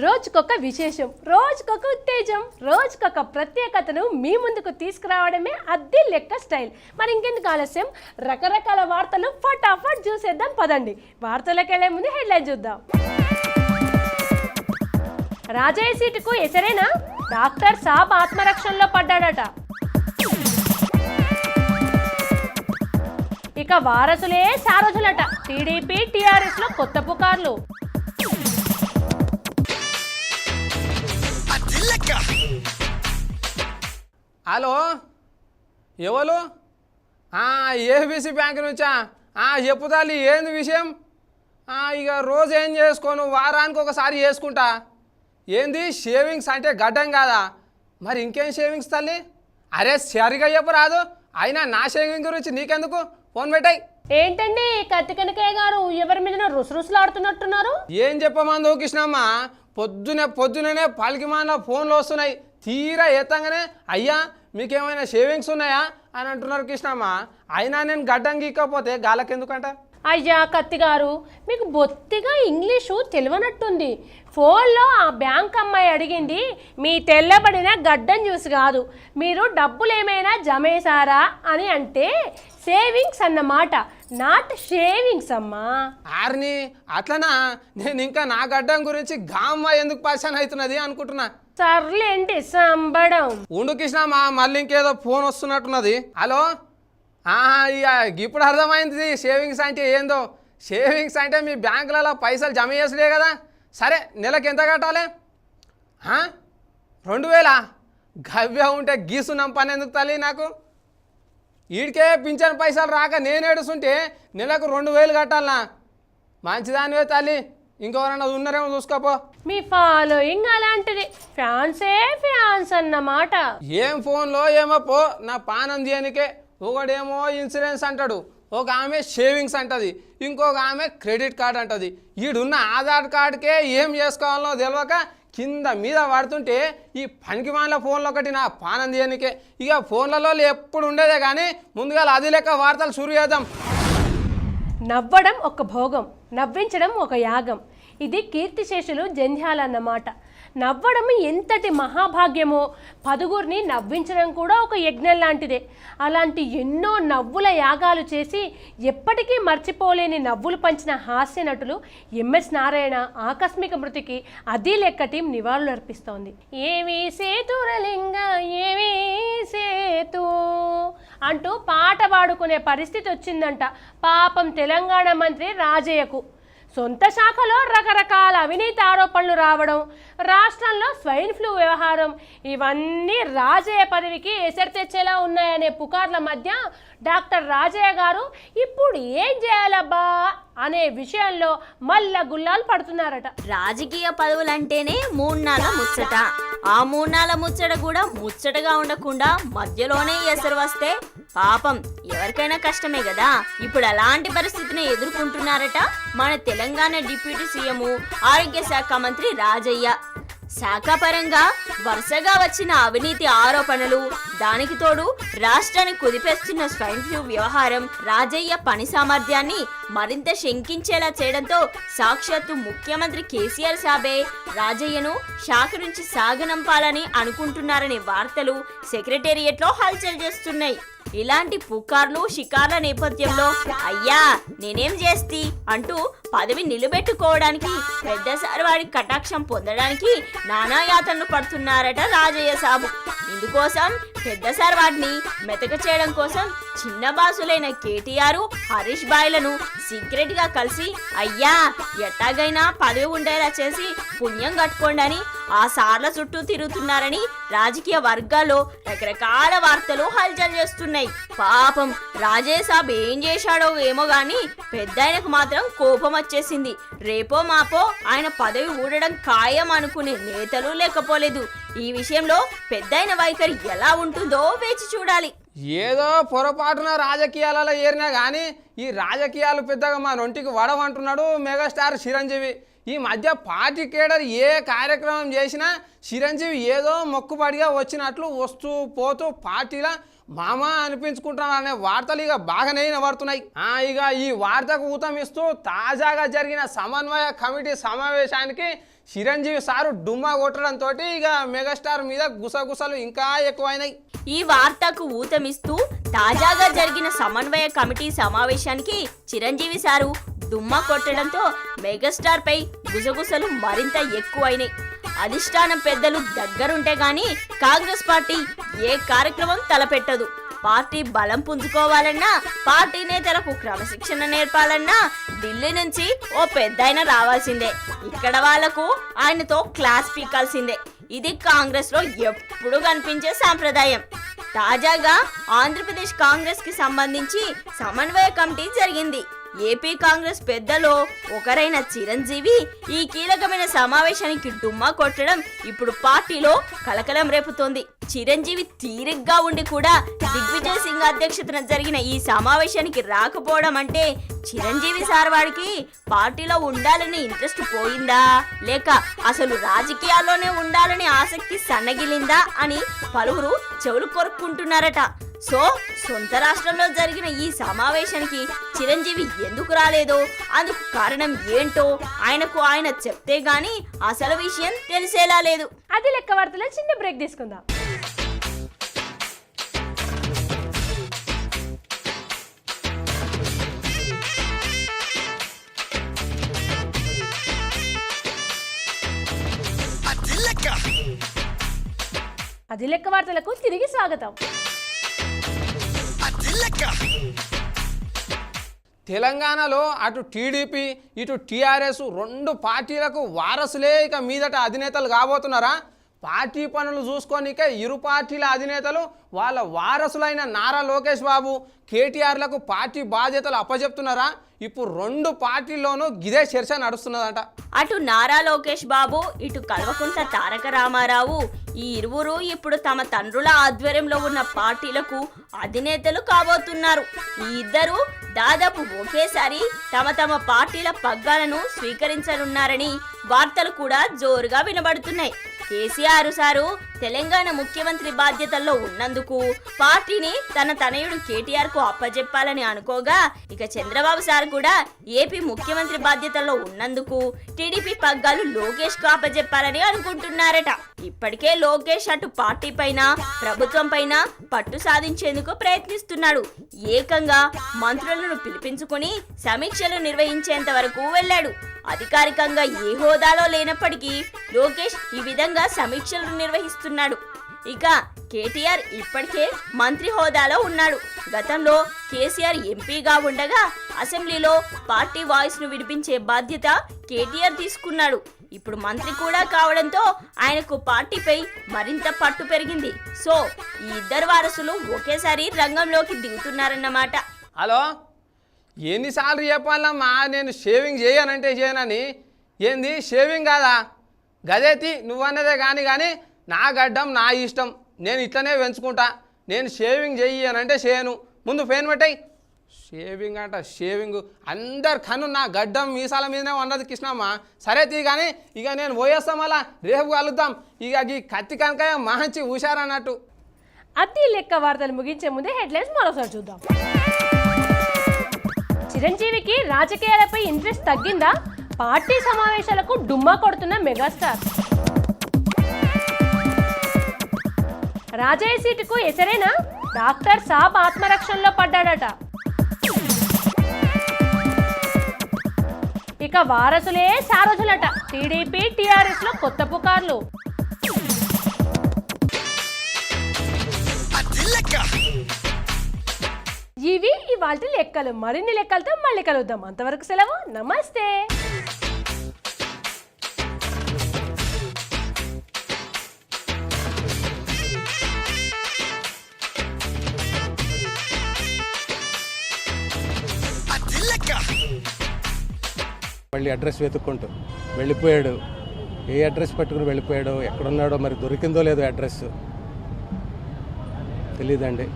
రోజుకొక విశేషం, రోజుకొక ఉత్తేజం, రోజుకొక ప్రత్యేకతను మీ ముందుకు తీసుకురావడమే అద్దె లెక్క స్టైల్. మరి ఇంకెందుకు ఆలస్యం, రకరకాల వార్తలు ఫటాఫట్ చూసేద్దాం పదండి. వార్తలకు వెళ్లే ముందు హెడ్లైన్ చూద్దాం. రాజయ్య సీటుకు ఎసరేనా? డాక్టర్ సాబ్ ఆత్మరక్షణలో పడ్డాడట. ఇక వారసులే సారథులట. టీడీపీ టీఆర్ఎస్ లో కొత్త పుకార్లు. హలో, ఎవరు? ఏబీసీ బ్యాంక్ నుంచా? చెప్పుతాలి, ఏంది విషయం? ఇక రోజు ఏం చేసుకోను, వారానికి ఒకసారి చేసుకుంటా. ఏంది షేవింగ్స్ అంటే గడ్డం కాదా? మరి ఇంకేం షేవింగ్స్ తల్లి? అరే సరిగా చెప్పు రాదు, అయినా నా షేవింగ్ గురించి నీకెందుకు? ఫోన్ పెట్టాయి. ఏంటండి కత్తికనకయ్య గారు, ఎవరి మీద రుసరుసలాడుతున్నట్టున్నారు? ఏం చెప్పమందు కృష్ణమ్మ, పొద్దుననే పలికి మాన ఫోన్లు వస్తున్నాయి. తీరా ఎత్తంగానే అయ్యా మీకేమైనా షేవింగ్స్ ఉన్నాయా అని అంటున్నారు కృష్ణమ్మ. అయినా నేను గడ్డం గీక్కపోతే గాలకెందుకంట? అయ్యా కత్తి గారు, మీకు బొత్తిగా ఇంగ్లీషు తెలియనట్టుంది. ఫోన్లో ఆ బ్యాంక్ అమ్మాయి అడిగింది మీ తెల్లబడిన గడ్డం చూసి కాదు, మీరు డబ్బులు ఏమైనా జమేశారా అని. అంటే సేవింగ్స్ అన్నమాట, నాట్ షేవింగ్స్ అమ్మా. ఆర్ని అట్లనా? నేను ఇంకా నా గడ్డం గురించి గామ్మ ఎందుకు పరిచయం అవుతున్నది అనుకుంటున్నా. సర్లేండి సంబడం. ఉండు కృష్ణమ్మ, మళ్ళీ ఇంకేదో ఫోన్ వస్తున్నట్టున్నది. హలో, ఇప్పుడు అర్థమైంది షేవింగ్స్ అంటే ఏందో. షేవింగ్స్ అంటే మీ బ్యాంకులలో పైసలు జమ చేసుడే కదా. సరే, నెలకు ఎంత కట్టాలి? 2000? గవ్య ఉంటే గీసున్నాం పని ఎందుకు తల్లి నాకు? వీడికే పింఛన్ పైసలు రాక నేను ఏడుస్తుంటే నెలకు 2000 కట్టాలనా? మంచిదానివే తల్లి, ఇంకెవరన్నా ఉన్నారేమో చూసుకోపో. మీ ఫాలోయింగ్ అలాంటిది, ఫ్యాన్స్ అన్నమాట. ఏం ఫోన్లో ఏమో పో, నా పానం తీయనికే. ఒకడేమో ఇన్సూరెన్స్ అంటాడు, ఒక ఆమె షేవింగ్స్ అంటది, ఇంకొక ఆమె క్రెడిట్ కార్డ్ అంటది. ఈడున్న ఆధార్ కార్డుకే ఏం చేసుకోవాలనో తెలియక కింద మీద పడుతుంటే ఈ పనికిమాల ఫోన్లో ఒకటి నా పానం తీయనికే. ఇక ఫోన్లలో ఎప్పుడు ఉండేదే కానీ ముందుగా అది లెక్క వార్తలు షురు చేద్దాం. నవ్వడం ఒక భోగం, నవ్వించడం ఒక యాగం. ఇది కీర్తిశేషులు జంధ్యాల అన్నమాట. నవ్వడం ఎంతటి మహాభాగ్యమో, పదుగురిని నవ్వించడం కూడా ఒక యజ్ఞం లాంటిదే. అలాంటి ఎన్నో నవ్వుల యాగాలు చేసి ఎప్పటికీ మర్చిపోలేని నవ్వులు పంచిన హాస్య నటులు ఎంఎస్ నారాయణ ఆకస్మిక మృతికి అది లెక్క టీం నివాళులు అర్పిస్తోంది. ఏమీ సేతురలింగ ఏమీ సేతు అంటూ పాట పాడుకునే పరిస్థితి వచ్చిందంట పాపం తెలంగాణ మంత్రి రాజయ్యకు. సొంత శాఖలో రకరకాల అవినీతి ఆరోపణలు రావడం, రాష్ట్రంలో స్వైన్ ఫ్లూ వ్యవహారం, ఇవన్నీ రాజయ్య పదవికి ఎసరు తెచ్చేలా ఉన్నాయనే పుకార్ల మధ్య డాక్టర్ రాజయ్య గారు ఇప్పుడు ఏం చేయాలబ్బా అనే విషయంలో మల్ల గుల్లాలు పడుతున్నారట. రాజకీయ పదవులంటేనే 3 నాళ్ళ ముచ్చట. ఆ 3 నాళ్ళ ముచ్చట కూడా ముచ్చటగా ఉండకుండా మధ్యలోనే ఎసరు వస్తే పాపం ఎవరికైనా కష్టమే కదా. ఇప్పుడు అలాంటి పరిస్థితిని ఎదుర్కొంటున్నారట మన తెలంగాణ డిప్యూటీ సీఎం ఆరోగ్య శాఖ మంత్రి రాజయ్య. శాఖాపరంగా వరుసగా వచ్చిన అవినీతి ఆరోపణలు, దానికి తోడు రాష్ట్రాన్ని కుదిపేస్తున్న స్వైన్ ఫ్లూ వ్యవహారం రాజయ్య పని సామర్థ్యాన్ని మరింత శంకించేలా చేయడంతో సాక్షాత్తు ముఖ్యమంత్రి కేసీఆర్ సాబే రాజయ్యను శాఖ నుంచి సాగనంపాలని అనుకుంటున్నారనే వార్తలు సెక్రటేరియట్లో హల్చల్ చేస్తున్నాయి. ఇలాంటి పుకార్లు షికార్ల నేపథ్యంలో అయ్యా నేనేం చేస్తి అంటూ పదవి నిలబెట్టుకోవడానికి పెద్దసారి వాడి కటాక్షం పొందడానికి నానా యాతనలు పడుతున్నారట రాజయ్య సాబు. ఇందుకోసం పెద్దసారి వాడిని మెతక చేయడం కోసం చిన్న బాసులైన కేటీఆర్, హరీష్ బాయ్లను సీక్రెట్ గా కలిసి అయ్యా ఎట్టాగైనా పదవి ఉండేలా చేసి పుణ్యం కట్టుకోండి అని ఆ సార్ల చుట్టూ తిరుగుతున్నారని రాజకీయ వర్గాల్లో రకరకాల వార్తలు హల్చల్ చేస్తున్నాయి. పాపం రాజయ్య సాబ్ ఏం చేశాడో ఏమో గాని పెద్దాయనకు మాత్రం కోపం వచ్చేసింది. రేపో మాపో ఆయన పదవి ఊడడం ఖాయం అనుకునే నేతలు లేకపోలేదు. ఈ విషయంలో పెద్దాయన వైఖరి ఎలా ఉంటుందో వేచి చూడాలి. ఏదో పొరపాటున రాజకీయాలలో ఏరినా కానీ ఈ రాజకీయాలు పెద్దగా మా నొంటికి వడవంటున్నాడు మెగాస్టార్ చిరంజీవి. ఈ మధ్య పార్టీ కేడర్ ఏ కార్యక్రమం చేసినా చిరంజీవి ఏదో మొక్కుబడిగా వచ్చినట్లు వస్తూ పోతూ పార్టీల మామ అనిపించుకుంటున్నాడు అనే వార్తలు ఇక బాగానే వినబడుతున్నాయి. ఇక ఈ వార్తకు ఊతం ఇస్తూ తాజాగా జరిగిన సమన్వయ కమిటీ సమావేశానికి చిరంజీవి సారు డుమ్మా కొట్టడంతో ఇక మెగాస్టార్ మీద గుసగుసలు ఇంకా ఎక్కువైనాయి. ఈ వార్తకు ఊతమిస్తూ తాజాగా జరిగిన సమన్వయ కమిటీ సమావేశానికి చిరంజీవి సారు దుమ్మా కొట్టడంతో మెగాస్టార్ పై గుసగుసలు మరింత ఎక్కువైనాయి. అధిష్టానం పెద్దలు దగ్గరుంటే గాని కాంగ్రెస్ పార్టీ ఏ కార్యక్రమం తలపెట్టదు. పార్టీ బలం పుంజుకోవాలన్నా, పార్టీ నేతలకు క్రమశిక్షణ నేర్పాలన్నా ఢిల్లీ నుంచి ఓ పెద్దాయన రావాల్సిందే. ఇక్కడ వాళ్లకు ఆయనతో క్లాస్ పీకాల్సిందే. ఇది కాంగ్రెస్ లో ఎప్పుడు కనిపించే సాంప్రదాయం. తాజాగా ఆంధ్రప్రదేశ్ కాంగ్రెస్ కి సంబంధించి సమన్వయ కమిటీ జరిగింది. ఏపీ కాంగ్రెస్ పెద్దలో ఒకరైన చిరంజీవి ఈ కీలకమైన సమావేశానికి డుమ్మా కొట్టడం ఇప్పుడు పార్టీలో కలకలం రేపుతోంది. చిరంజీవి తీరిగ్గా ఉండి కూడా దిగ్విజయ్ సింగ్ అధ్యక్షతన జరిగిన ఈ సమావేశానికి రాకపోవడం అంటే చిరంజీవి సార్ వాడికి పార్టీలో ఉండాలని ఇంట్రెస్ట్ పోయిందా, లేక అసలు రాజకీయాల్లోనే ఉండాలని ఆసక్తి సన్నగిలిందా అని పలువురు చెవులు కొరుక్కుంటున్నారట. సో సొంత రాష్ట్రంలో జరిగిన ఈ సమావేశానికి చిరంజీవి ఎందుకు రాలేదో, అందుకు కారణం ఏంటో ఆయన చెప్తే గాని అసలు విషయం తెలిసేలా లేదు. అది లెక్క వార్తలో చిన్న బ్రేక్ తీసుకుందాం. అది లెక్క వార్తలకు తిరిగి స్వాగతం. తెలంగాణలో అటు టీడీపీ ఇటు టీఆర్ఎస్ రెండు పార్టీలకు వారసులే ఇక మీదట అధినేతలు కాబోతున్నారా? పార్టీ పనులు చూసుకోనికే ఇరు పార్టీల అధినేతలు వాళ్ళ వారసులైన నారా లోకేష్ బాబు, కేటీఆర్లకు పార్టీ బాధ్యతలు అప్పచెప్తున్నారా? ఇప్పుడు రెండు పార్టీల్లోనూ గిదే చర్చ నడుస్తున్నదట. అటు నారా లోకేష్ బాబు, ఇటు కల్వకుంట్ల తారక రామారావు ఈ ఇరువురు ఇప్పుడు తమ తండ్రుల ఆధ్వర్యంలో ఉన్న పార్టీలకు అధినేతలు కాబోతున్నారు. ఈ ఇద్దరు దాదాపు ఒకేసారి తమ పార్టీల పగ్గాలను స్వీకరించనున్నారని వార్తలు కూడా జోరుగా వినబడుతున్నాయి. కేసీఆర్ సారు తెలంగాణ ముఖ్యమంత్రి బాధ్యతల్లో ఉన్నందుకు పార్టీని తన తనయుడు కేటీఆర్ కు అప్పజెప్పాలని అనుకోగా, ఇక చంద్రబాబు సార్ కూడా ఏపీ ముఖ్యమంత్రి బాధ్యతల్లో ఉన్నందుకు టీడీపీ పగ్గాలు లోకేష్ కు అప్పజెప్పాలని అనుకుంటున్నారట. ఇప్పటికే లోకేష్ అటు పార్టీ పైన ప్రభుత్వం పైన పట్టు సాధించేందుకు ప్రయత్నిస్తున్నాడు. ఏకంగా మంత్రులను పిలిపించుకుని సమీక్షలు నిర్వహించేంత వరకు వెళ్ళాడు. అధికారికంగా ఏ హోదాలో లేనప్పటికీ లోకేష్ ఈ విధంగా సమీక్షలు నిర్వహిస్తున్నాడు. ఇక కేటీఆర్ ఇప్పటికే మంత్రి హోదాలో ఉన్నాడు. గతంలో కేసీఆర్ ఎంపీగా ఉండగా అసెంబ్లీలో పార్టీ వాయిస్ ను వినిపించే బాధ్యత కేటీఆర్ తీసుకున్నాడు. ఇప్పుడు మంత్రి కూడా కావడంతో ఆయనకు పార్టీపై మరింత పట్టు పెరిగింది. సో ఈ ఇద్దరు వారసులు ఒకేసారి రంగంలోకి దిగుతున్నారన్నమాట. హలో, ఎన్నిసార్లు చెప్పాలమ్మా నేను షేవింగ్ చేయనంటే చేయనని? ఏంది షేవింగ్ కాదా? గదేతి నువ్వన్నదే కానీ నా గడ్డం నా ఇష్టం, నేను ఇట్లనే పెంచుకుంటా. నేను షేవింగ్ చెయ్యనంటే చేయను. ముందు ఫేన్ పెట్టాయి. షేవింగ్ అంట షేవింగ్, అందరి కన్ను నా గడ్డం మీసాల మీదనే ఉన్నది కృష్ణమ్మ. సరే తీ కానీ ఇక నేను పోయేస్తాం, అలా రేపు కలుద్దాం. ఇక ఈ కత్తి కనకాయ మంచి హుషారన్నట్టు. అది లెక్క వార్తలు ముగించే ముందే హెడ్లైన్స్ మరోసారి చూద్దాం. చిరంజీవికి రాజకీయాలపై ఇంట్రెస్ట్ తగ్గిందా? పార్టీ సమావేశాలకు డుమ్మా కొడుతున్న మెగాస్టార్. రాజయ్య సీటుకు ఎసరేనా? డాక్టర్ సాబ్ ఆత్మరక్షణలో పడ్డాడట. ఇక వారసులే సారథులట. టీడీపీ టీఆర్ఎస్ లో కొత్త పుకార్లు. ఇవి ఇవాల్టి లెక్కలు. మరిన్ని లెక్కలతో మళ్ళీ కలుద్దాం. అంతవరకు సెలవు. నమస్తే. మళ్ళీ అడ్రస్ వెతుక్కుంటూ వెళ్ళిపోయాడు. ఏ అడ్రస్ పట్టుకుని వెళ్ళిపోయాడో, ఎక్కడున్నాడో మరి దొరికిందో లేదో అడ్రస్ తెలియదండి.